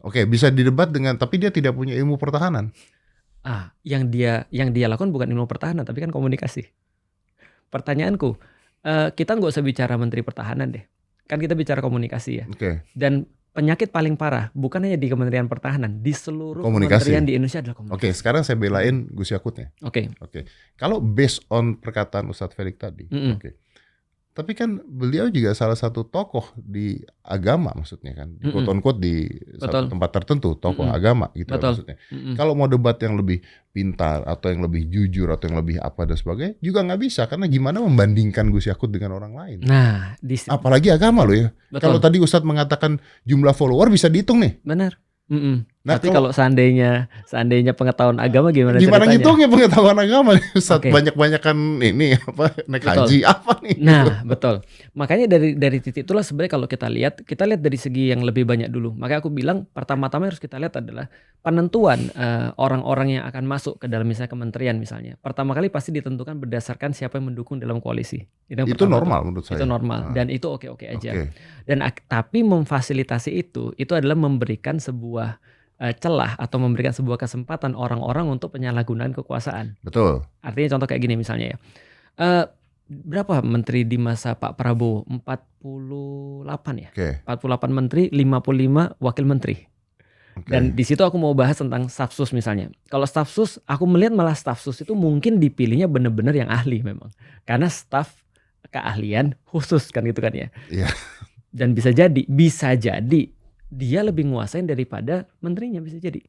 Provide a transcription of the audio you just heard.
Oke, bisa didebat dengan tapi dia tidak punya ilmu pertahanan. Yang dia lakukan bukan ilmu pertahanan, tapi kan komunikasi. Pertanyaanku, kita nggak usah bicara Menteri Pertahanan deh, kan kita bicara komunikasi ya. Oke, Dan penyakit paling parah bukan hanya di Kementerian Pertahanan, di seluruh komunikasi. kementerian di Indonesia adalah Oke, komunikasi. sekarang saya belain Gus Yakutnya. Oke. Oke, kalau based on perkataan Ustadz Felix tadi, Mm-mm. oke. Tapi kan beliau juga salah satu tokoh di agama maksudnya kan, di Mm-mm. quote-unquote di satu Betul. tempat tertentu, tokoh Mm-mm. agama gitu ya Betul. maksudnya. Mm-mm. Kalau mau debat yang lebih pintar atau yang lebih jujur atau yang lebih apa dan sebagainya juga nggak bisa, karena gimana membandingkan Gus Yakut dengan orang lain. Nah, Apalagi agama loh ya. Kalau betul. tadi Ustadz mengatakan jumlah follower bisa dihitung nih. Benar. Mm-mm. Nah, Tapi kalau seandainya pengetahuan agama gimana gimana ceritanya? ngitungnya pengetahuan agama nih Ustadz? Oke. Banyak-banyakan ini apa naik Betul. haji apa nih? Nah, betul. Makanya dari titik itulah sebenarnya kalau kita lihat dari segi yang lebih banyak dulu. Makanya aku bilang pertama-tama harus kita lihat adalah penentuan orang-orang yang akan masuk ke dalam misalnya kementerian misalnya. Pertama kali pasti ditentukan berdasarkan siapa yang mendukung dalam koalisi. Yang Itu pertama normal tuh. menurut saya. Itu normal dan itu oke-oke aja. Oke. Dan tapi memfasilitasi itu adalah memberikan sebuah celah atau memberikan sebuah kesempatan orang-orang untuk penyalahgunaan kekuasaan. Betul. Artinya contoh kayak gini misalnya ya. Berapa menteri di masa Pak Prabowo? 48 ya? Oke. 48 menteri, 55 wakil menteri. Oke. Dan di situ aku mau bahas tentang staf sus misalnya. Kalau staf sus, aku melihat malah staf sus itu mungkin dipilihnya benar-benar yang ahli memang. Karena staf keahlian khusus kan gitu kan ya. Iya. Dan bisa jadi dia lebih nguasain daripada menterinya bisa jadi.